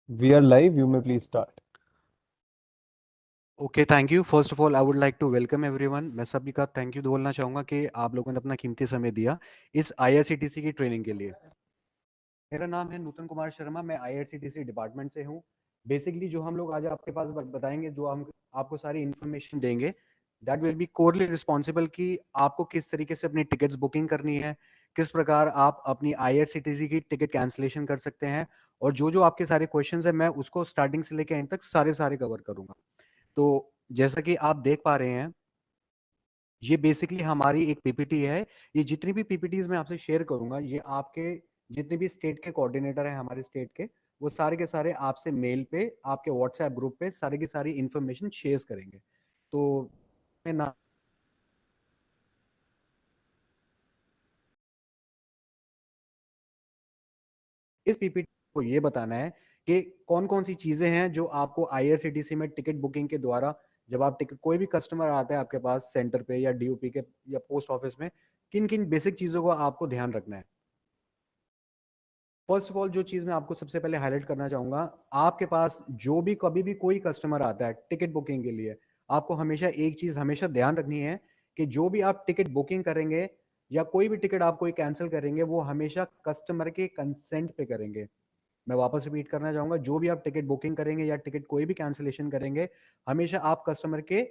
We are live. You may please start. Okay, thank you. First of all I would like to welcome everyone. मैं सभी का thank you बोलना चाहूँगा कि आप लोगों ने अपना कीमती समय दिया इस आईआरसीटीसी की ट्रेनिंग के लिए। मेरा नाम है नूतन कुमार शर्मा, मैं आईआरसीटीसी डिपार्टमेंट से हूँ। बेसिकली जो हम लोग आज आपके पास बताएंगे, जो हम आपको सारी इन्फॉर्मेशन देंगे, दैट विल बी कोरली रिस्पॉन्सिबल कि आपको किस तरीके से अपनी टिकट्स बुकिंग करनी है, किस प्रकार आप अपनी आईआरसीटीसी की टिकट कैंसिलेशन कर सकते हैं, और जो जो आपके सारे क्वेश्चंस हैं मैं उसको स्टार्टिंग से लेकर एंड तक सारे सारे कवर करूंगा। तो जैसा कि आप देख पा रहे हैं, ये बेसिकली हमारी एक पीपीटी है। ये जितनी भी पीपीटीज मैं आपसे शेयर करूंगा, ये आपके जितने भी स्टेट के कोऑर्डिनेटर हैं हमारे स्टेट के, वो सारे के सारे आपसे मेल पे, आपके व्हाट्सएप ग्रुप पे सारी की सारी इंफॉर्मेशन शेयर करेंगे। तो मैं ना इस पीपीटी को ये बताना है कि कौन कौन सी चीजें हैं जो आपको आईआरसीटीसी में टिकट बुकिंग के द्वारा, जब आप टिकट, कोई भी कस्टमर आता है आपके पास सेंटर पे या डीओपी के या पोस्ट ऑफिस में, किन किन बेसिक चीजों को आपको ध्यान रखना है। फर्स्ट ऑफ ऑल, जो चीज मैं आपको सबसे पहले हाईलाइट करना चाहूंगा, आपके पास जो भी कभी भी कोई कस्टमर आता है टिकट बुकिंग के लिए, आपको हमेशा एक चीज हमेशा ध्यान रखनी है कि जो भी आप टिकट बुकिंग करेंगे या कोई भी टिकट आप कोई कैंसिल करेंगे, वो हमेशा कस्टमर के कंसेंट पे करेंगे। मैं वापस रिपीट करना चाहूंगा, जो भी आप टिकट बुकिंग करेंगे या टिकट कोई भी कैंसिलेशन करेंगे, हमेशा आप कस्टमर के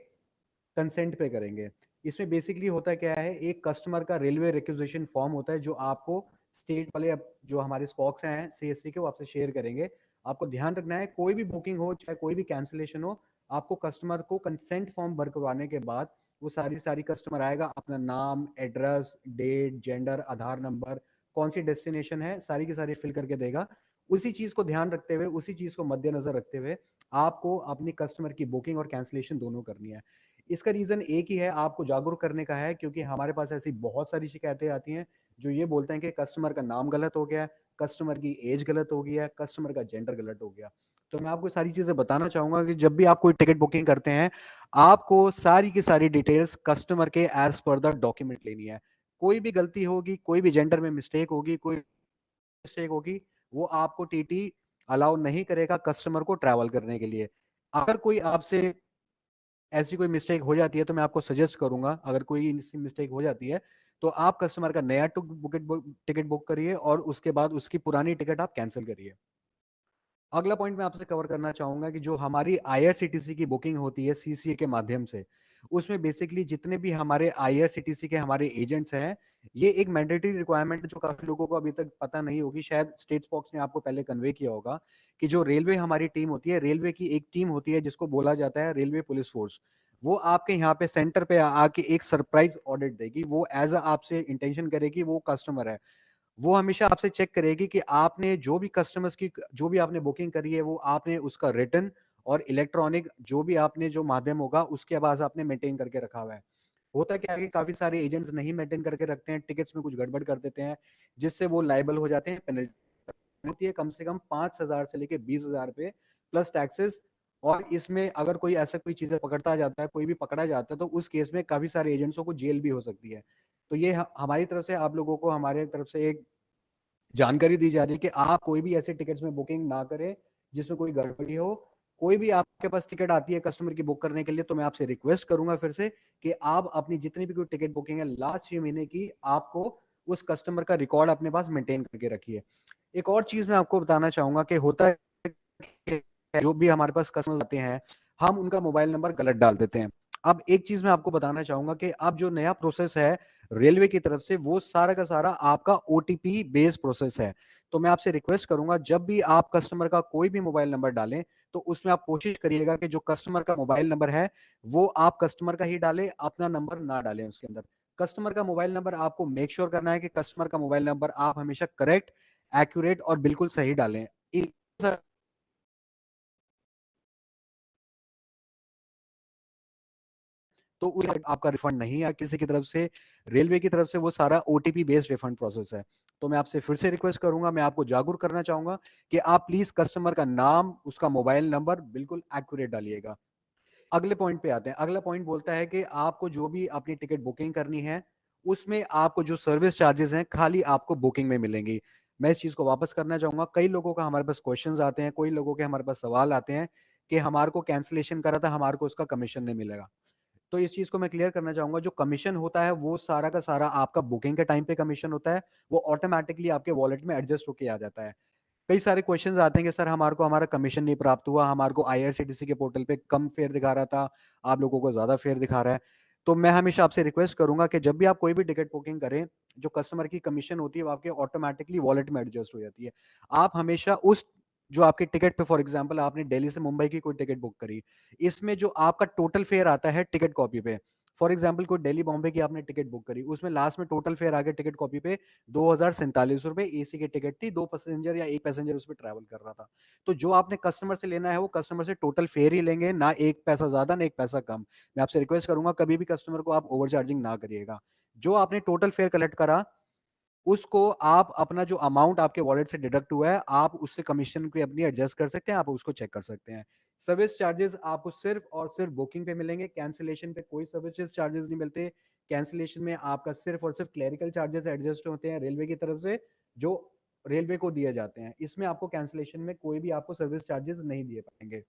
कंसेंट पे करेंगे। इसमें बेसिकली होता क्या है, एक कस्टमर का रेलवे रिक्वेजिशन फॉर्म होता है जो आपको स्टेट वाले, जो हमारे स्पॉक्स हैं सीएससी के, वो आपसे शेयर करेंगे। आपको ध्यान रखना है, कोई भी बुकिंग हो चाहे कोई भी कैंसिलेशन हो, आपको कस्टमर को कंसेंट फॉर्म भर करवाने के बाद वो सारी सारी कस्टमर आएगा, अपना नाम, एड्रेस, डेट, जेंडर, आधार नंबर, कौन सी डेस्टिनेशन है, सारी की सारी फिल करके देगा। उसी चीज को ध्यान रखते हुए, उसी चीज को मद्देनजर रखते हुए आपको अपनी कस्टमर की बुकिंग और कैंसिलेशन दोनों करनी है। इसका रीजन एक ही है, आपको जागरूक करने का है, क्योंकि हमारे पास ऐसी बहुत सारी शिकायतें आती हैं जो ये बोलते हैं कि कस्टमर का नाम गलत हो गया है, कस्टमर की एज गलत हो गया है, कस्टमर का जेंडर गलत हो गया। तो मैं आपको सारी चीजें बताना चाहूंगा कि जब भी आप कोई टिकट बुकिंग करते हैं, आपको सारी की सारी डिटेल्स कस्टमर के एज पर द डॉक्यूमेंट लेनी है। कोई भी गलती होगी, कोई भी जेंडर में मिस्टेक होगी, कोई मिस्टेक होगी, वो आपको टीटी अलाउ नहीं करेगा कस्टमर को ट्रैवल करने के लिए। अगर कोई आपसे ऐसी कोई मिस्टेक हो जाती है, तो मैं आपको सजेस्ट करूंगा, अगर कोई मिस्टेक हो जाती है, तो आप कस्टमर का नया टिकट बुक करिए और उसके बाद उसकी पुरानी टिकट आप कैंसिल करिए। अगला पॉइंट मैं आपसे कवर करना चाहूंगा कि जो हमारी आईआरसीटीसी की बुकिंग होती है सीसीए के माध्यम से, उसमें बेसिकली जितने भी हमारे आईआरसीटीसी के हमारे एजेंट्स हैं, ये एक मैंडेटरी रिक्वायरमेंट जो काफी लोगों को अभी तक पता नहीं होगी, शायद स्टेट स्पॉक्स ने आपको पहले कन्वे किया होगा, कि जो रेलवे हमारी टीम होती है, रेलवे की एक टीम होती है जिसको बोला जाता है रेलवे पुलिस फोर्स। वो आपके यहाँ पे सेंटर पे आके एक सरप्राइज ऑडिट देगी। वो एज अ आपसे इंटेंशन करेगी, वो कस्टमर है, वो हमेशा आपसे चेक करेगी कि आपने जो भी कस्टमर्स की जो भी आपने बुकिंग करी है, वो आपने उसका रिटर्न और इलेक्ट्रॉनिक जो भी आपने जो माध्यम होगा उसके आवाज आपने मेंटेन करके रखा हुआ है। होता क्या है कि काफी सारे एजेंट्स नहीं मेंटेन करके रखते हैं, टिकट्स में कुछ गड़बड़ कर देते हैं, जिससे वो लाइबल हो जाते हैं। पेनल्टी होती है कम से कम 5,000 से लेके 20,000 पे, प्लस टैक्सेस। और इसमें अगर कोई ऐसा कोई चीजें पकड़ता जाता है, कोई भी पकड़ा जाता है, तो उस केस में काफी सारे एजेंट्सों को जेल भी हो सकती है। तो ये हमारी तरफ से आप लोगों को, हमारे तरफ से एक जानकारी दी जा रही है कि आप कोई भी ऐसे टिकट्स में बुकिंग ना करें जिसमें कोई गड़बड़ी हो। कोई भी आपके पास टिकट आती है कस्टमर की बुक करने के लिए, तो मैं आपसे रिक्वेस्ट करूंगा फिर से कि आप अपनी जितनी भी कोई टिकट बुकिंग है लास्ट 6 महीने की, आपको उस कस्टमर का रिकॉर्ड अपने पास मेंटेन करके रखिए। एक और चीज मैं आपको बताना चाहूंगा कि होता है कि जो भी हमारे पास कस्टमर आते हैं, हम उनका मोबाइल नंबर गलत डाल देते हैं। अब एक चीज मैं आपको बताना चाहूंगा कि अब जो नया प्रोसेस है रेलवे की तरफ से, वो सारा का सारा आपका ओटीपी बेस्ड प्रोसेस है। तो मैं आपसे रिक्वेस्ट करूंगा, जब भी आप कस्टमर का कोई भी मोबाइल नंबर डालें, तो उसमें आप कोशिश करिएगा कि जो कस्टमर का मोबाइल नंबर है, वो आप कस्टमर का ही डालें, अपना नंबर ना डालें उसके अंदर। कस्टमर का मोबाइल नंबर आपको मेक श्योर करना है कि कस्टमर का मोबाइल नंबर आप हमेशा करेक्ट, एक्यूरेट और बिल्कुल सही डालें। तो उस आपका रिफंड नहीं आया किसी की तरफ से, रेलवे की तरफ से वो सारा ओटीपी बेस्ड रिफंड प्रोसेस है। तो मैं आपसे फिर से रिक्वेस्ट करूंगा, मैं आपको जागरूक करना चाहूंगा कि आप प्लीज कस्टमर का नाम, उसका मोबाइल नंबर बिल्कुल एक्यूरेट डालिएगा। अगले पॉइंट पे आते हैं। अगला पॉइंट बोलता है कि आपको जो भी अपनी टिकट बुकिंग करनी है, उसमें आपको जो सर्विस चार्जेस हैं खाली आपको बुकिंग में मिलेंगी। मैं इस चीज़ को वापस करना चाहूँगा। कई लोगों का हमारे पास क्वेश्चंस आते हैं, कोई लोगों के हमारे पास सवाल आते हैं कि हमारे को कैंसलेशन करा था, हमारे को उसका कमीशन नहीं मिलेगा। तो इस चीज़ को मैं क्लियर करना चाहूँगा, जो कमीशन होता है वो सारा का सारा आपका बुकिंग के टाइम पे कमीशन होता है, वो ऑटोमैटिकली आपके वॉलेट में एडजस्ट होके आ जाता है। कई सारे क्वेश्चंस आते हैं कि सर हमारे को हमारा कमीशन नहीं प्राप्त हुआ, हमारे को आईआरसीटीसी के पोर्टल पे कम फेयर दिखा रहा था, आप लोगों को ज़्यादा फेयर दिखा रहा है। तो मैं हमेशा आपसे रिक्वेस्ट करूँगा कि जब भी आप कोई भी टिकट बुकिंग करें, जो कस्टमर की कमीशन होती है वो आपके ऑटोमैटिकली वॉलेट में एडजस्ट हो जाती है। आप हमेशा उस जो आपके टिकट पे फॉर एग्ज़ाम्पल आपने दिल्ली से मुंबई की कोई टिकट बुक करी, इसमें जो आपका टोटल फेयर आता है टिकट कॉपी पे, फॉर एग्ज़ाम्पल कोई दिल्ली बॉम्बे की आपने टिकट बुक करी, उसमें लास्ट में टोटल फेयर आ गया टिकट कॉपी पे ₹2047 एसी की टिकट थी, 2 पैसेंजर या 1 पैसेंजर उसमें ट्रैवल कर रहा था। तो जो आपने कस्टमर से लेना है, वो कस्टमर से टोटल फेयर ही लेंगे, ना 1 पैसा ज़्यादा, ना 1 पैसा कम। मैं आपसे रिक्वेस्ट करूँगा कभी भी कस्टमर को आप ओवर चार्जिंग ना करिएगा। जो आपने टोटल फेयर कलेक्ट करा, उसको आप अपना जो अमाउंट आपके वॉलेट से डिडक्ट हुआ है, आप उससे कमीशन भी अपनी एडजस्ट कर सकते हैं, आप उसको चेक कर सकते हैं। सर्विस चार्जेज़ आपको सिर्फ़ और सिर्फ़ बुकिंग पे मिलेंगे, कैंसलेशन पे कोई सर्विसेज़ चार्जेज़ नहीं मिलते। कैंसलेशन में आपका सिर्फ़ और सिर्फ़ क्लेरिकल चार्जेज़ एडजस्ट होते हैं रेलवे की तरफ से, जो रेलवे को दिए जाते हैं। इसमें आपको कैंसलेशन में कोई भी आपको सर्विस चार्जेज़ नहीं दिए पाएँगे।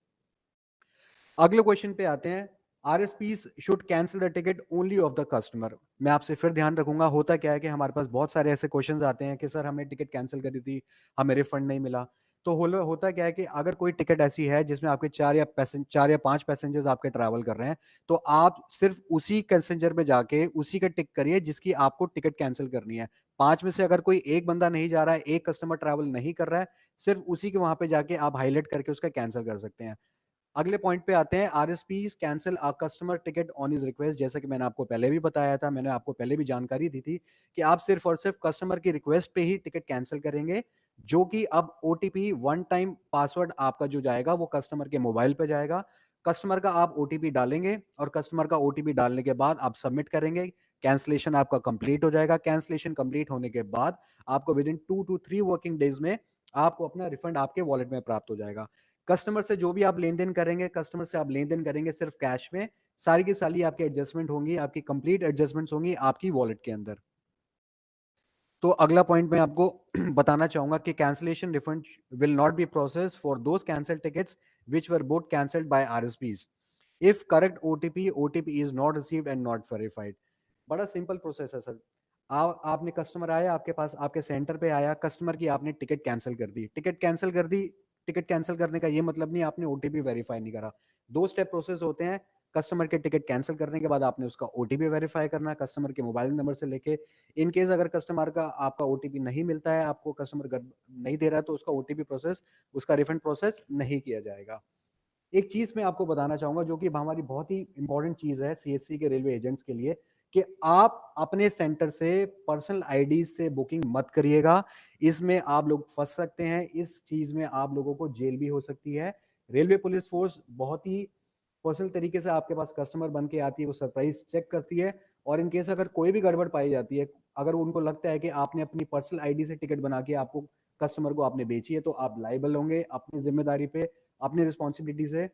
अगले क्वेश्चन पे आते हैं। RSPs should cancel the ticket only of the customer. मैं आपसे फिर ध्यान रखूँगा, होता क्या है कि हमारे पास बहुत सारे ऐसे क्वेश्चंस आते हैं कि सर हमने टिकट कैंसल करी थी, हमें रिफंड नहीं मिला। तो होता क्या है कि अगर कोई टिकट ऐसी है जिसमें आपके 4 या 5 पैसेंजर्स आपके ट्रैवल कर रहे हैं, तो आप सिर्फ़ उसी पैसेंजर पे जाके उसी का टिक करिए जिसकी आपको टिकट कैंसल करनी है। 5 में से अगर कोई 1 बंदा नहीं जा रहा है, 1 कस्टमर ट्रैवल नहीं कर रहा है, सिर्फ़ उसी के वहाँ पे जाके आप हाइलाइट करके उसका कैंसल कर सकते हैं। अगले पॉइंट पे आते हैं। RSPs cancel a customer ticket on his request. जैसा कि मैंने आपको पहले भी बताया था, मैंने आपको पहले भी जानकारी दी थी कि आप सिर्फ़ और सिर्फ़ कस्टमर की रिक्वेस्ट पे ही टिकट कैंसल करेंगे, जो कि अब ओटीपी वन टाइम पासवर्ड आपका जो जाएगा वो कस्टमर के मोबाइल पे जाएगा। कस्टमर का आप ओटीपी डालेंगे और कस्टमर का ओटीपी डालने के बाद आप सबमिट करेंगे। कैंसलेशन आपका कंप्लीट हो जाएगा। कैंसलेशन कंप्लीट होने के बाद आपको विदिन 2 टू 3 वर्किंग डेज़ में आपको अपना रिफंड आपके वॉलेट में प्राप्त हो जाएगा। कस्टमर से जो भी आप लेन-देन करेंगे, कस्टमर से आप लेन-देन करेंगे सिर्फ़ कैश में, सारी की सारी आपकी एडजस्टमेंट होंगी, आपकी कंप्लीट एडजस्टमेंट्स होंगी आपकी वॉलेट के अंदर। तो अगला पॉइंट मैं आपको बताना चाहूँगा कि cancellation refund will not be processed for those cancelled tickets which were both cancelled by RSPs if correct OTP is not received and not verified. बड़ा सिंपल प्रोसेस है सर। आपने कस्टमर आया आपके पास, आपके सेंटर पे आया, कस्टमर की आपने टिकट कैंसल कर दी। टिकट कैंसल कर दी, टिकट कैंसल करने का ये मतलब नहीं आपने ओटीपी वेरीफाई नहीं करा। 2 स्टेप प्रोसेस होते हैं। कस्टमर के टिकट कैंसल करने के बाद आपने उसका ओटीपी वेरीफाई करना है, कस्टमर के मोबाइल नंबर से लेके इन केस अगर कस्टमर का आपका ओटीपी नहीं मिलता है, आपको कस्टमर नहीं दे रहा है, तो उसका ओटीपी प्रोसेस, उसका रिफंड प्रोसेस नहीं किया जाएगा। एक चीज़ मैं आपको बताना चाहूँगा जो कि हमारी बहुत ही इम्पोर्टेंट चीज़ है सीएससी के रेलवे एजेंट्स के लिए, कि आप अपने सेंटर से पर्सनल आईडी से बुकिंग मत करिएगा। इसमें आप लोग फँस सकते हैं, इस चीज़ में आप लोगों को जेल भी हो सकती है। रेलवे पुलिस फ़ोर्स बहुत ही पर्सनल तरीके से आपके पास कस्टमर बन के आती है, वो सरप्राइज़ चेक करती है और इन केस अगर कोई भी गड़बड़ पाई जाती है, अगर उनको लगता है कि आपने अपनी पर्सनल आईडी से टिकट बना के आपको कस्टमर को आपने बेची है, तो आप लायबल होंगे अपनी ज़िम्मेदारी पे, अपनी रिस्पॉन्सिबिलिटी से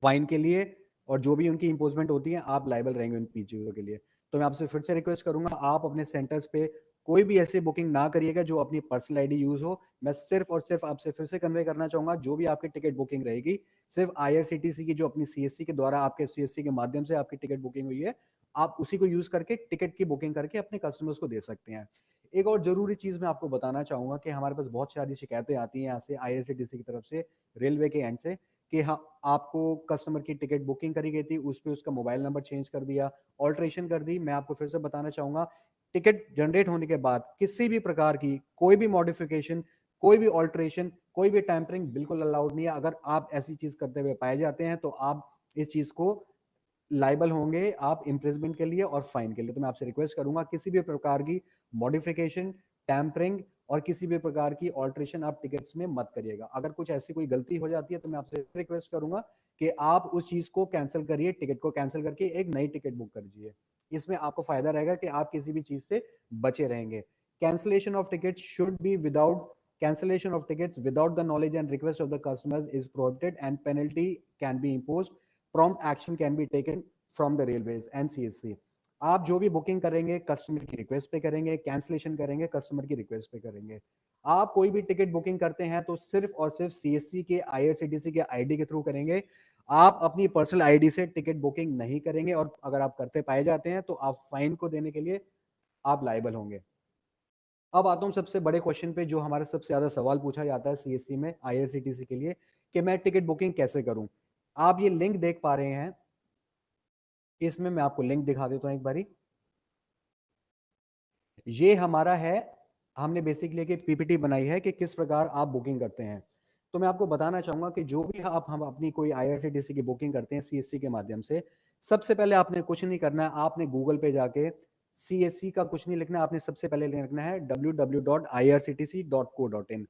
फाइन के लिए और जो भी उनकी इम्पोज़मेंट होती है, आप लायबल रहेंगे उन चीज़ों के लिए। तो मैं आपसे फिर से रिक्वेस्ट करूँगा, आप अपने सेंटर्स पे कोई भी ऐसी बुकिंग ना करिएगा जो अपनी पर्सनल आईडी यूज़ हो। मैं सिर्फ़ और सिर्फ़ आपसे फिर से कन्वे करना चाहूँगा, जो भी आपकी टिकट बुकिंग रहेगी, सिर्फ़ आईआरसीटीसी की जो अपनी सीएससी के द्वारा आपके सीएससी के माध्यम से आपकी टिकट बुकिंग हुई है, आप उसी को यूज़ करके टिकट की बुकिंग करके अपने कस्टमर्स को दे सकते हैं। एक और ज़रूरी चीज़ मैं आपको बताना चाहूँगा कि हमारे पास बहुत सारी शिकायतें आती हैं यहाँ से आईआरसीटीसी की तरफ से, रेलवे के एंड से, कि हाँ, आपको कस्टमर की टिकट बुकिंग करी गई थी, उसपे उसका मोबाइल नंबर चेंज कर दिया, ऑल्टरेशन कर दी। मैं आपको फिर से बताना चाहूँगा, टिकट जनरेट होने के बाद किसी भी प्रकार की कोई भी मॉडिफ़िकेशन, कोई भी ऑल्टरेशन, कोई भी टैम्परिंग बिल्कुल अलाउड नहीं है। अगर आप ऐसी चीज़ करते हुए पाए जाते हैं, तो आप इस चीज़ को लायबल होंगे आप इम्प्रिजमेंट के लिए और फाइन के लिए। तो मैं आपसे रिक्वेस्ट करूँगा किसी भी प्रकार की मॉडिफ़िकेशन, टैम्परिंग और किसी भी प्रकार की ऑल्टरेशन आप टिकट्स में मत करिएगा। अगर कुछ ऐसी कोई गलती हो जाती है तो मैं आपसे रिक्वेस्ट करूँगा कि आप उस चीज़ को कैंसल करिए, टिकट को कैंसल करके एक नई टिकट बुक कर दीजिए। इसमें आपको फ़ायदा रहेगा कि आप किसी भी चीज़ से बचे रहेंगे। Cancellation of tickets should be without cancellation of tickets without the knowledge and request of the customers is prohibited and penalty can be imposed. Prompt action can be taken from the railways and CSC. आप जो भी booking करेंगे customer की request पे करेंगे, cancellation करेंगे customer की request पे करेंगे। आप कोई भी टिकट बुकिंग करते हैं तो सिर्फ और सिर्फ सीएससी के, आईआरसीटीसी के आईडी के थ्रू करेंगे। आप अपनी पर्सनल आईडी से टिकट बुकिंग नहीं करेंगे, और अगर आप करते पाए जाते हैं तो आप फाइन को देने के लिए आप लायबल होंगे। अब आता हूँ सबसे बड़े क्वेश्चन पे, जो हमारा सबसे ज्यादा सवाल पूछा जाता है सीएससी में आईआरसीटीसी के लिए, कि मैं टिकट बुकिंग कैसे करूं। आप ये लिंक देख पा रहे हैं, इसमें मैं आपको लिंक दिखा देता हूं एक बारी। ये हमारा है, हमने बेसिकली एक पीपीटी बनाई है कि किस प्रकार आप बुकिंग करते हैं। तो मैं आपको बताना चाहूंगा कि जो भी आप हम अपनी कोई आईआरसीटीसी की बुकिंग करते हैं सीएससी के माध्यम से, सबसे पहले आपने कुछ नहीं करना है, आपने गूगल पे जाके सीएससी का कुछ नहीं लिखना है, आपने सबसे पहले लिखना है www.irctc.co.in।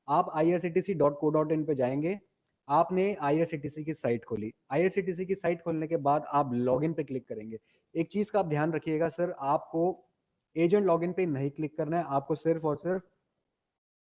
आप irctc.co.in पे जाएंगे, आपने आईआरसीटीसी की साइट खोली, आईआरसीटीसी की साइट खोलने के बाद आप लॉगिन पे क्लिक करेंगे। एक चीज का आप ध्यान रखिएगा सर, आपको एजेंट लॉगिन पे नहीं क्लिक करना है, आपको सिर्फ और सिर्फ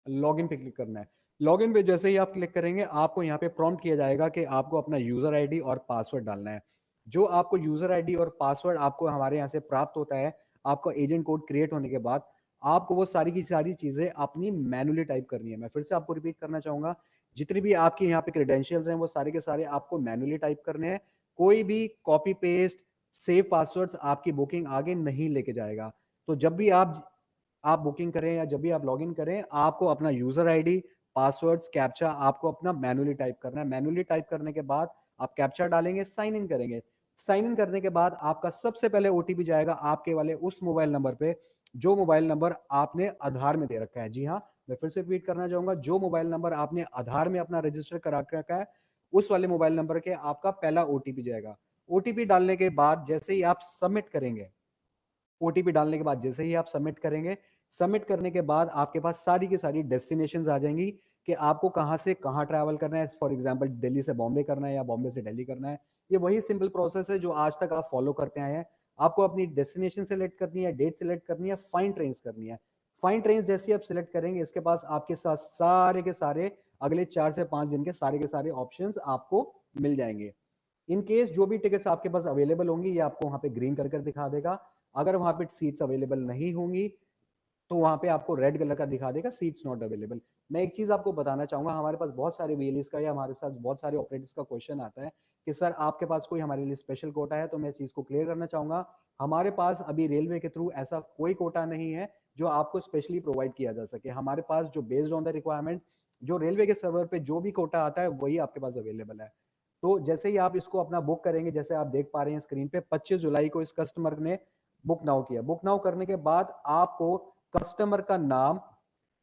लॉगिन पे क्लिक करना है। लॉगिन पे जैसे ही आप क्लिक करेंगे, आपको यहाँ पे प्रॉम्प्ट किया जाएगा कि आपको अपना यूजर आईडी और पासवर्ड डालना है। जो आपको यूजर आईडी और पासवर्ड आपको हमारे यहाँ से प्राप्त होता है, आपका एजेंट कोड क्रिएट होने के बाद, आपको वो सारी की सारी चीजें अपनी मैनुअली टाइप करनी है। मैं फिर से आपको रिपीट करना चाहूंगा, जितनी भी आपकी यहाँ पे क्रेडेंशियल्स हैं वो सारे के सारे आपको मैनुअली टाइप करने हैं। कोई भी कॉपी पेस्ट सेव पासवर्ड्स आपकी बुकिंग आगे नहीं लेके जाएगा। तो जब भी आप बुकिंग करें या जब भी आप लॉगिन करें, आपको अपना यूजर आईडी, पासवर्ड्स, कैप्चा आपको अपना मैनुअली टाइप करना है। मैनुअली टाइप करने के बाद आप कैप्चा डालेंगे, साइन इन करेंगे। साइन इन करने के बाद आपका सबसे पहले ओटीपी जाएगा आपके वाले उस मोबाइल नंबर पे, जो मोबाइल नंबर आपने आधार में दे रखा है। जी हाँ, मैं फिर से रिपीट करना चाहूंगा, जो मोबाइल नंबर आपने आधार में अपना रजिस्टर करा के रखा है, उस वाले मोबाइल नंबर के आपका पहला ओटीपी जाएगा। ओटीपी डालने के बाद जैसे ही आप सबमिट करेंगे, ओटीपी डालने के बाद जैसे ही आप सबमिट करेंगे, सबमिट करने के बाद आपके पास सारी की सारी डेस्टिनेशंस आ जाएंगी कि आपको कहाँ से कहाँ ट्रैवल करना है। फॉर एग्जांपल दिल्ली से बॉम्बे करना है या बॉम्बे से दिल्ली करना है। ये वही सिंपल प्रोसेस है जो आज तक आप फॉलो करते आए हैं। आपको अपनी डेस्टिनेशन सेलेक्ट करनी है, डेट सेलेक्ट करनी है, फाइन ट्रेन करनी है। फाइन ट्रेन जैसे आप सिलेक्ट करेंगे, इसके पास आपके साथ सारे के सारे अगले 4 से 5 दिन के सारे ऑप्शन आपको मिल जाएंगे। इन केस जो भी टिकट्स आपके पास अवेलेबल होंगी, ये आपको वहां पे ग्रीन कर दिखा देगा। अगर वहां पे सीट्स अवेलेबल नहीं होंगी तो वहां पे आपको रेड कलर का दिखा देगा, सीट्स नॉट अवेलेबल। मैं एक चीज आपको बताना चाहूंगा, हमारे पास बहुत सारे वीएलएस का या हमारे साथ बहुत सारे ऑपरेटर्स का क्वेश्चन आता है कि सर आपके पास कोई हमारे लिए स्पेशल कोटा है। तो मैं इस चीज को क्लियर करना चाहूंगा, हमारे पास अभी रेलवे के थ्रू ऐसा कोई कोटा नहीं है जो आपको स्पेशली प्रोवाइड किया जा सके। हमारे पास जो बेस्ड ऑन द रिक्वायरमेंट, जो रेलवे के सर्वर पे जो भी कोटा आता है वही आपके पास अवेलेबल है। तो जैसे ही आप इसको अपना बुक करेंगे, जैसे आप देख पा रहे हैं स्क्रीन पे, 25 जुलाई को इस कस्टमर ने बुक नाउ किया। बुक नाउ करने के बाद आपको कस्टमर का नाम,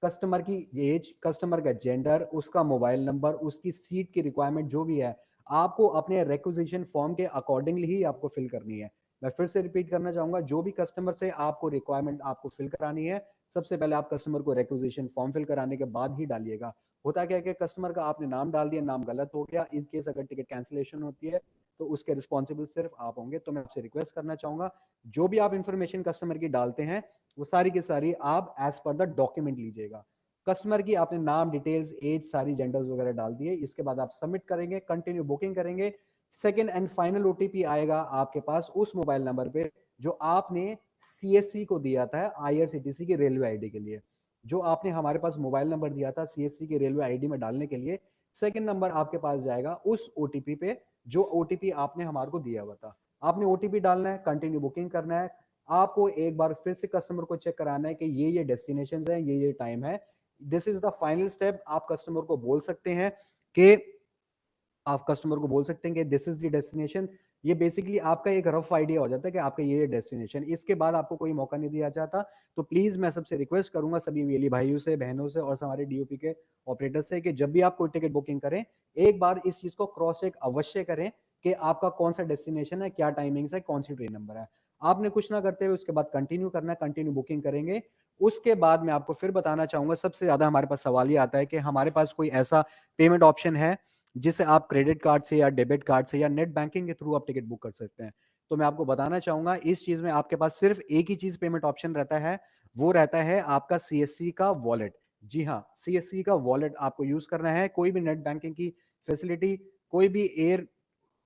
कस्टमर की एज, कस्टमर का जेंडर, उसका मोबाइल नंबर, उसकी सीट की रिक्वायरमेंट जो भी है, आपको अपने रिक्वेजिशन फॉर्म के अकॉर्डिंगली ही आपको फिल करनी है। मैं फिर से रिपीट करना चाहूंगा, जो भी कस्टमर से आपको रिक्वायरमेंट आपको फिल करानी है, सबसे पहले आप कस्टमर को रिक्वेजिशन फॉर्म फिल कराने के बाद ही डालिएगा। होता क्या है कि कस्टमर का आपने नाम डाल दिया, नाम गलत हो गया, इन केस अगर टिकट कैंसिलेशन होती है तो उसके रिस्पॉन्सिबल सिर्फ आप होंगे। तो मैं आपसे रिक्वेस्ट करना चाहूंगा, जो भी आप इंफॉर्मेशन कस्टमर की डालते हैं वो सारी की सारी आप एज पर द डॉक्यूमेंट लीजिएगा। कस्टमर की आपने नाम, डिटेल्स, एज, सारी जेंडर्स वगैरह डाल दिए, इसके बाद आप सबमिट करेंगे, कंटिन्यू बुकिंग करेंगे। सेकेंड एंड फाइनल ओटीपी आएगा आपके पास उस मोबाइल नंबर पे जो आपने सीएससी को दिया था आईआरसीटीसी की रेलवे आईडी के लिए। जो आपने हमारे पास मोबाइल नंबर दिया था सीएससी की रेलवे आईडी में डालने के लिए, सेकंड नंबर आपके पास जाएगा उस ओटीपी पे जो ओटीपी आपने हमारे को दिया हुआ था। आपने ओटीपी डालना है, कंटिन्यू बुकिंग करना है। आपको एक बार फिर से कस्टमर को चेक कराना है कि ये डेस्टिनेशंस हैं, ये टाइम है। This is the final step. आप कस्टमर को बोल सकते हैं कि दिस इज द डेस्टिनेशन। ये बेसिकली आपका एक रफ आइडिया हो जाता है कि आपका ये डेस्टिनेशन। इसके बाद आपको कोई मौका नहीं दिया जाता। तो प्लीज मैं सबसे रिक्वेस्ट करूंगा सभी वेली भाइयों से, बहनों से और हमारे डीओपी के ऑपरेटर से कि जब भी आप कोई टिकट बुकिंग करें, एक बार इस चीज को क्रॉस चेक अवश्य करें कि आपका कौन सा डेस्टिनेशन है, क्या टाइमिंग्स है, कौन सी ट्रेन नंबर है। आपने कुछ ना करते हुए उसके बाद कंटिन्यू करना है, कंटिन्यू बुकिंग करेंगे। उसके बाद मैं आपको फिर बताना चाहूंगा, सबसे ज्यादा हमारे पास सवाल ये आता है कि हमारे पास कोई ऐसा पेमेंट ऑप्शन है जिसे आप क्रेडिट कार्ड से या डेबिट कार्ड से या नेट बैंकिंग के थ्रू आप टिकट बुक कर सकते हैं। तो मैं आपको बताना चाहूंगा, इस चीज में आपके पास सिर्फ एक ही चीज पेमेंट ऑप्शन रहता है, वो रहता है आपका सीएससी का वॉलेट। जी हाँ, सीएससी का वॉलेट आपको यूज करना है। कोई भी नेट बैंकिंग की फैसिलिटी, कोई भी एयर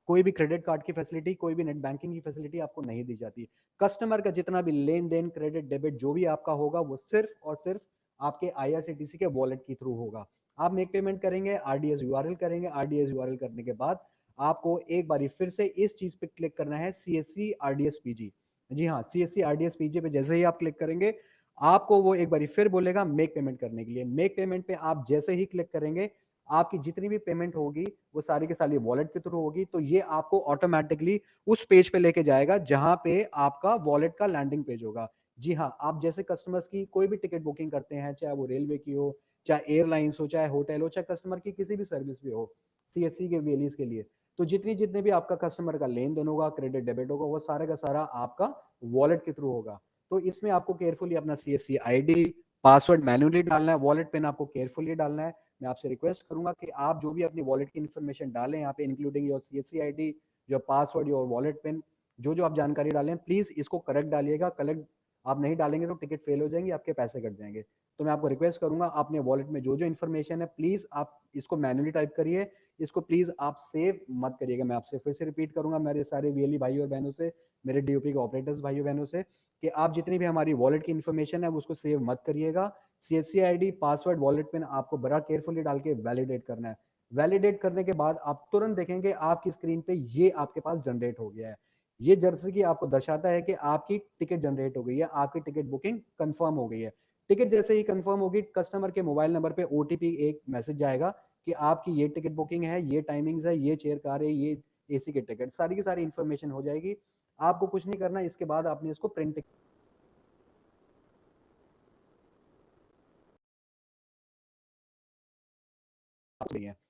कोई भी क्रेडिट कार्ड की फैसिलिटी, कोई भी नेट बैंकिंग की फैसिलिटी आपको नहीं दी जाती। कस्टमर का जितना भी लेन देन, क्रेडिट डेबिट जो भी आपका होगा वो सिर्फ और सिर्फ आपके IRCTC के वॉलेट के थ्रू होगा। आप मेक पेमेंट करेंगे, RDS URL करेंगे, RDS URL करने के बाद आपको एक बारी फिर से इस चीज पे क्लिक करना है, CSC RDS PG। जी हाँ, CSC RDS PG पे जैसे ही आप क्लिक करेंगे आपको वो एक बारी फिर बोलेगा मेक पेमेंट करने के लिए। मेक पेमेंट पे आप जैसे ही क्लिक करेंगे आपकी जितनी भी पेमेंट होगी वो सारी की सारी वॉलेट के थ्रू होगी। तो ये आपको ऑटोमेटिकली उस पेज पे लेके जाएगा जहां पे आपका वॉलेट का लैंडिंग पेज होगा। जी हाँ, आप जैसे कस्टमर्स की कोई भी टिकट बुकिंग करते हैं, चाहे वो रेलवे की हो, चाहे एयरलाइंस हो, चाहे होटल हो, चाहे कस्टमर की किसी भी सर्विस भी हो, CSC के वेलीज के लिए, तो जितने भी आपका कस्टमर का लेन देन होगा, क्रेडिट डेबिट होगा, वो सारा का सारा आपका वॉलेट के थ्रू होगा। तो इसमें आपको केयरफुली अपना CSC ID, पासवर्ड मैन्युअली डालना है, वॉलेट पिन आपको केयरफुली डालना है। मैं आपसे रिक्वेस्ट करूंगा कि आप जो भी अपनी वॉलेट की इन्फॉर्मेशन डालें यहाँ पे, including your CSC ID, your password, your wallet pin, जो आप जानकारी डालें प्लीज इसको करेक्ट डालिएगा। करेक्ट आप नहीं डालेंगे तो टिकट फेल हो जाएंगे, आपके पैसे कट जाएंगे। तो मैं आपको रिक्वेस्ट करूंगा अपने वॉलेट में जो इन्फॉर्मेशन है प्लीज आप इसको मैन्युअली टाइप करिए, इसको प्लीज आप सेव मत करिएगा। मैं आपसे फिर से रिपीट करूंगा मेरे सारे VLE भाई और बहनों से, मेरे DOP के ऑपरेटर्स भाइयों बहनों से, कि आप जितनी भी हमारी वॉलेट की इन्फॉर्मेशन है उसको सेव मत करिएगा। CSC ID, password, wallet pin आपको बड़ा केयरफुली डाल के वैलिडेट करना है। वैलिडेट करने के बाद आप तुरंत देखेंगे आपकी स्क्रीन पे ये आपके पास जनरेट हो गया है। ये जर्सी की आपको दर्शाता है कि आपकी टिकट जनरेट हो गई है, आपकी टिकट बुकिंग कंफर्म हो गई है। टिकट जैसे ही कंफर्म होगी कस्टमर के मोबाइल नंबर पे OTP एक मैसेज जाएगा कि आपकी ये टिकट बुकिंग है, ये टाइमिंग्स है, ये चेयर कार है, ये AC के टिकट, सारी की सारी इंफॉर्मेशन हो जाएगी। आपको कुछ नहीं करना, इसके बाद आपने इसको प्रिंट है।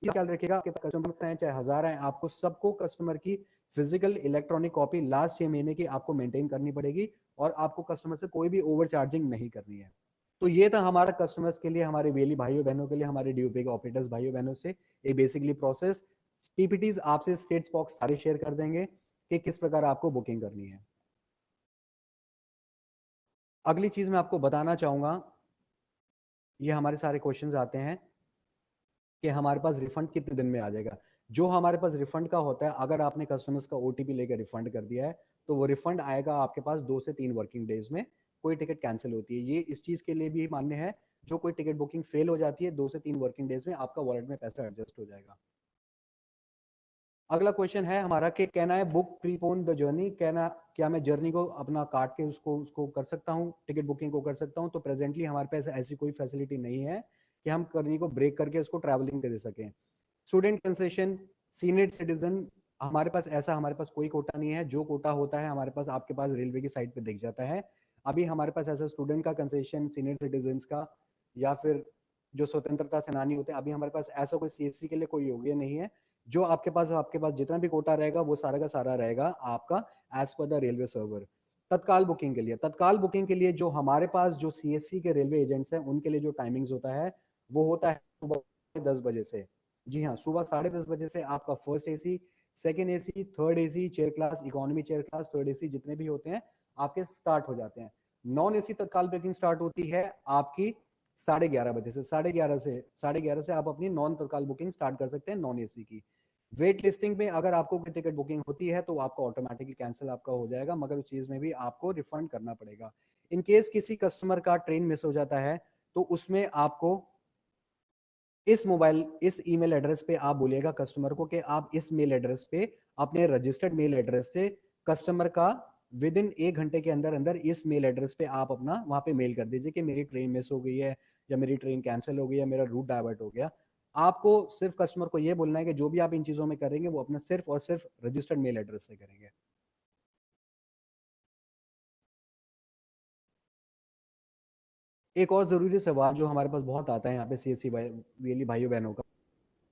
ख्याल रखिएगा आपके कस्टमर हैं चाहे 1000 हैं, आपको सबको कस्टमर की फिजिकल इलेक्ट्रॉनिक कॉपी लास्ट 6 महीने की आपको मेंटेन करनी पड़ेगी और आपको कस्टमर से कोई भी ओवर चार्जिंग नहीं करनी है। तो ये था हमारा कस्टमर्स के लिए, हमारे वेली भाइयों बहनों के लिए, हमारे DOP के ऑपरेटर्स भाइयों बहनों से ये बेसिकली प्रोसेस। PPTs आपसे स्टेट्स बॉक्स सारे शेयर कर देंगे कि किस प्रकार आपको बुकिंग करनी है। अगली चीज मैं आपको बताना चाहूंगा, ये हमारे सारे क्वेश्चंस आते हैं कि हमारे पास रिफंड कितने दिन में आ जाएगा। जो हमारे पास रिफंड का होता है, अगर आपने कस्टमर्स का OTP लेकर रिफंड कर दिया है तो वो रिफंड आएगा आपके पास 2 से 3 वर्किंग डेज में। कोई टिकट कैंसिल होती है, ये इस चीज के लिए भी मान्य है, जो कोई टिकट बुकिंग फेल हो जाती है 2 से 3 वर्किंग डेज में आपका वॉलेट में पैसा एडजस्ट हो जाएगा। अगला क्वेश्चन है हमारा कि can I book prepone the journey, क्या मैं जर्नी को अपना काट के उसको उसको कर सकता हूँ, टिकट बुकिंग को कर सकता हूँ। तो प्रेजेंटली हमारे पास ऐसी कोई फैसिलिटी नहीं है कि हम जर्नी को ब्रेक करके उसको ट्रैवलिंग कर दे सकें। स्टूडेंट कंसेशन, सीनियर सिटीजन, हमारे पास कोई कोटा नहीं है। जो कोटा होता है हमारे पास, आपके पास रेलवे की साइट पे दिख जाता है। अभी हमारे पास ऐसा स्टूडेंट का कंसेशन, सीनियर सिटीजन का, या फिर जो स्वतंत्रता सेनानी होते हैं, अभी हमारे पास ऐसा कोई CSC के लिए कोई योग्य नहीं है। जो आपके पास जितना भी कोटा रहेगा वो सारा का सारा रहेगा आपका एज पर the railway server. Tatkal booking के लिए जो हमारे पास जो CSC के रेलवे एजेंट्स हैं उनके लिए जो टाइमिंग्स होता है वो होता है सुबह 10 बजे से। जी हाँ, सुबह 10:30 बजे से आपका first AC, second AC, third AC, chair class, economy chair class, third AC जितने भी होते हैं आपके स्टार्ट हो जाते हैं। नॉन AC तत्काल बुकिंग स्टार्ट होती है आपकी 11:30 बजे से। 11:30 से आप अपनी नॉन तत्काल बुकिंग स्टार्ट कर सकते हैं नॉन AC की। वेट लिस्टिंग में अगर आपको कोई टिकट बुकिंग होती है तो आपका ऑटोमेटिकली कैंसिल आपका हो जाएगा, मगर उस चीज में भी आपको रिफंड करना पड़ेगा। इन केस किसी कस्टमर का ट्रेन मिस हो जाता है तो उसमें आपको इस ईमेल एड्रेस पे आप बोलिएगा कस्टमर को कि आप इस मेल एड्रेस पे अपने रजिस्टर्ड मेल एड्रेस से कस्टमर का विद इन 1 घंटे के अंदर अंदर इस मेल एड्रेस पे आप अपना वहां पे मेल कर दीजिए कि मेरी ट्रेन मिस हो गई है, या मेरी ट्रेन कैंसिल हो गई है, मेरा रूट डाइवर्ट हो गया। आपको सिर्फ कस्टमर को ये बोलना है कि जो भी आप इन चीजों में करेंगे वो अपना सिर्फ और सिर्फ रजिस्टर्ड मेल एड्रेस से करेंगे। एक और जरूरी सवाल जो हमारे पास बहुत आता है यहाँ पे CSC VLE भाइयों बहनों का,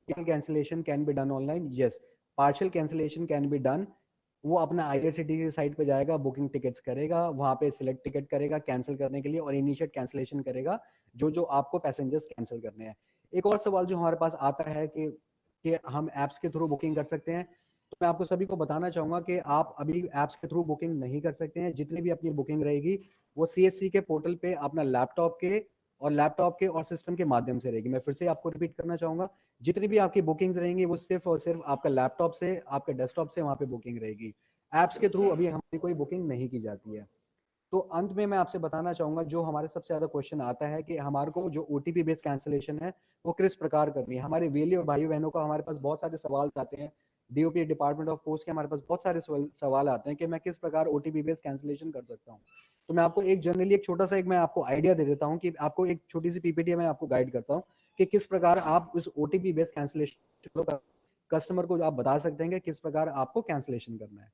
partial cancellation can be done online? Yes, partial cancellation can be done। वो अपना IRCTC साइट पे जाएगा, बुकिंग टिकट्स करेगा, वहां पे सिलेक्ट टिकट करेगा कैंसिल करने के लिए और इनिशिएट कैंसिलेशन करेगा जो जो आपको पैसेंजर्स कैंसिल करने हैं। एक और सवाल जो हमारे पास आता है कि हम एप्स के थ्रू बुकिंग कर सकते हैं, तो मैं आपको सभी को बताना चाहूंगा कि आप अभी एप्स के थ्रू बुकिंग नहीं कर सकते हैं। जितनी भी अपनी बुकिंग रहेगी वो CSC के पोर्टल पे अपना लैपटॉप के और लैपटॉप के और सिस्टम के माध्यम से रहेगी। मैं फिर से आपको रिपीट करना चाहूंगा, जितनी भी आपकी बुकिंग्स रहेंगी वो सिर्फ और सिर्फ आपका लैपटॉप से, आपके डेस्कटॉप से वहां पे बुकिंग रहेगी। ऐप्स के थ्रू अभी हमारी कोई बुकिंग नहीं की जाती है। तो अंत में मैं आपसे बताना चाहूंगा, जो हमारे सबसे ज्यादा क्वेश्चन आता है कि हमारे को जो ओटीपी बेस्ड कैंसिलेशन है वो किस प्रकार करनी है। हमारे वेली और भाई बहनों का हमारे पास बहुत सारे सवाल आते हैं, डीओपी डिपार्टमेंट ऑफ पोस्ट के हमारे पास बहुत सारे सवाल आते हैं कि मैं किस प्रकार ओटीपी बेस्ड कैंसिलेशन कर सकता हूँ। तो मैं आपको एक जनरली एक छोटा सा एक मैं आपको आइडिया दे देता हूँ कि आपको एक छोटी सी पीपीटी में आपको गाइड करता हूँ कि किस प्रकार आप उस ओटीपी बेस्ड कैंसिलेशन कस्टमर को आप बता सकते हैं कि किस प्रकार आपको कैंसिलेशन करना है।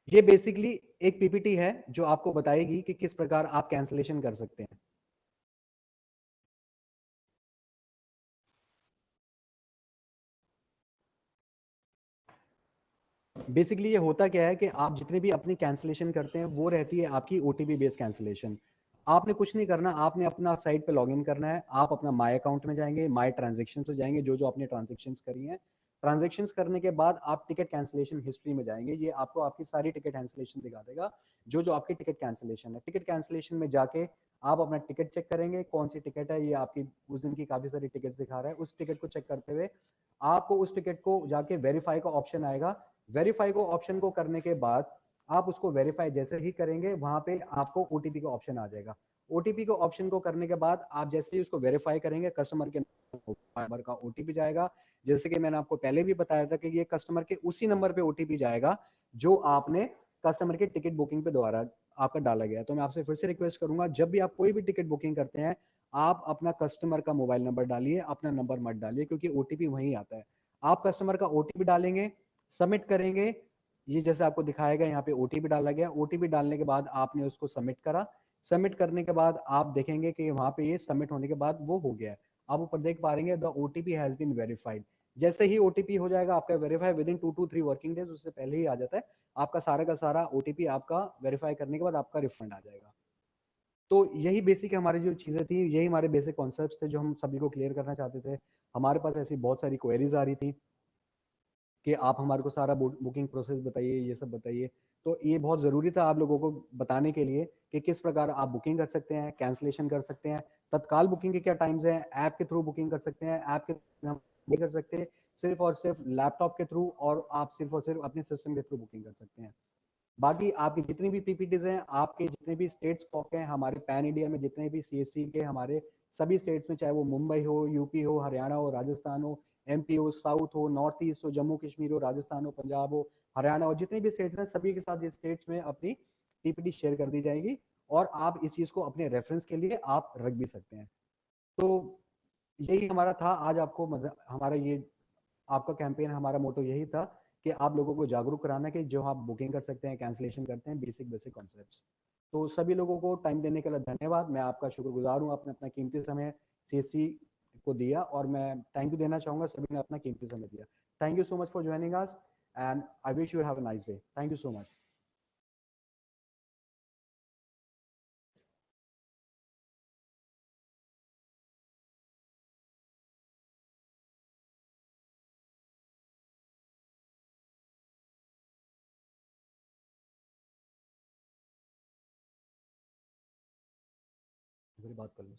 ये बेसिकली एक पीपीटी है जो आपको बताएगी कि किस प्रकार आप कैंसिलेशन कर सकते हैं। बेसिकली ये होता क्या है कि आप जितने भी अपनी कैंसिलेशन करते हैं वो रहती है आपकी ओटीपी बेस्ड कैंसिलेशन। आपने कुछ नहीं करना, आपने अपना साइट पे लॉगिन करना है, आप अपना माई अकाउंट में जाएंगे, माई ट्रांजेक्शन पे जाएंगे, जो जो आपने ट्रांजेक्शन करी हैं। ट्रांजेक्शन करने के बाद आप टिकट कैंसिलेशन हिस्ट्री में जाएंगे, ये आपको आपकी सारी टिकट कैंसिलेशन दिखा देगा, जो जो आपकी टिकट कैंसिलेशन है। टिकट कैंसिलेशन में जाके आप अपना टिकट चेक करेंगे, कौन सी टिकट है, ये आपकी उस दिन की काफी सारी टिकट दिखा रहा है। उस टिकट को चेक करते हुए आपको उस टिकट को जाके वेरीफाई का ऑप्शन आएगा। वेरीफाई को ऑप्शन को करने के बाद आप उसको वेरीफाई जैसे ही करेंगे वहां पे आपको ओटीपी का ऑप्शन आ जाएगा। ओटीपी को ऑप्शन को करने के बाद आप जैसे ही उसको वेरीफाई करेंगे कस्टमर के नंबर का ओटीपी जाएगा। जैसे कि मैंने आपको पहले भी बताया था कि ये कस्टमर के उसी नंबर पे ओटीपी जाएगा जो आपने कस्टमर के टिकट बुकिंग पे द्वारा आपका डाला गया। तो मैं आपसे फिर से रिक्वेस्ट करूंगा, जब भी आप कोई भी टिकट बुकिंग करते हैं आप अपना कस्टमर का मोबाइल नंबर डालिए, अपना नंबर मत डालिए, क्योंकि ओटीपी वहीं आता है। आप कस्टमर का ओटीपी डालेंगे, सबमिट करेंगे, ये जैसे आपको दिखाएगा यहाँ पे ओटीपी डाला गया। ओटीपी डालने के बाद आपने उसको सबमिट करा, सबमिट करने के बाद आप देखेंगे कि वहां पे ये सबमिट होने के बाद वो हो गया है। आप ऊपर देख पा रहे हैं the OTP has been verified. जैसे ही ओटीपी हो जाएगा आपका verify within 2 to 3 working days, उससे पहले ही आ जाता है, आपका सारा का सारा ओटीपी आपका वेरीफाई करने के बाद आपका रिफंड आ जाएगा। तो यही बेसिक हमारी जो चीजें थी, यही हमारे बेसिक कॉन्सेप्ट थे जो हम सभी को क्लियर करना चाहते थे। हमारे पास ऐसी बहुत सारी क्वेरीज आ रही थी कि आप हमारे को सारा बुकिंग प्रोसेस बताइए, ये सब बताइए। तो ये बहुत ज़रूरी था आप लोगों को बताने के लिए कि किस प्रकार आप बुकिंग कर सकते हैं, कैंसिलेशन कर सकते हैं, तत्काल बुकिंग के क्या टाइम्स हैं, ऐप के थ्रू बुकिंग कर सकते हैं, ऐप के हम नहीं कर सकते, सिर्फ और सिर्फ लैपटॉप के थ्रू, और आप सिर्फ और सिर्फ अपने सिस्टम के थ्रू बुकिंग कर सकते हैं। बाकी आपकी जितनी भी पीपीटीज हैं, आपके जितने भी स्टेट्स कॉक हैं हमारे पैन इंडिया में, जितने भी सीएससी के हमारे सभी स्टेट्स में, चाहे वो मुंबई हो, यूपी हो, हरियाणा हो, राजस्थान हो, एमपी हो, साउथ हो, नॉर्थ ईस्ट हो, जम्मू कश्मीर हो, राजस्थान हो, पंजाब हो, हरियाणा हो, जितने भी स्टेट्स हैं सभी के साथ ये स्टेट्स में अपनी पीपीटी शेयर कर दी जाएगी, और आप इस चीज को अपने रेफरेंस के लिए आप रख भी सकते हैं। तो यही हमारा था आज आपको हमारा ये आपका कैंपेन, हमारा मोटो यही था कि आप लोगों को जागरूक कराना कि जो आप बुकिंग कर सकते हैं, कैंसिलेशन करते हैं, बेसिक बेसिक कॉन्सेप्ट्स। तो सभी लोगों को टाइम देने के लिए धन्यवाद। मैं आपका शुक्रगुजार हूँ, आपने अपना कीमती समय सीएससी को दिया, और मैं थैंक यू देना चाहूंगा सभी ने अपना कीमती समय दिया। Thank you so much for joining us, and I wish you have a nice day. Thank you so much. बात कर लो।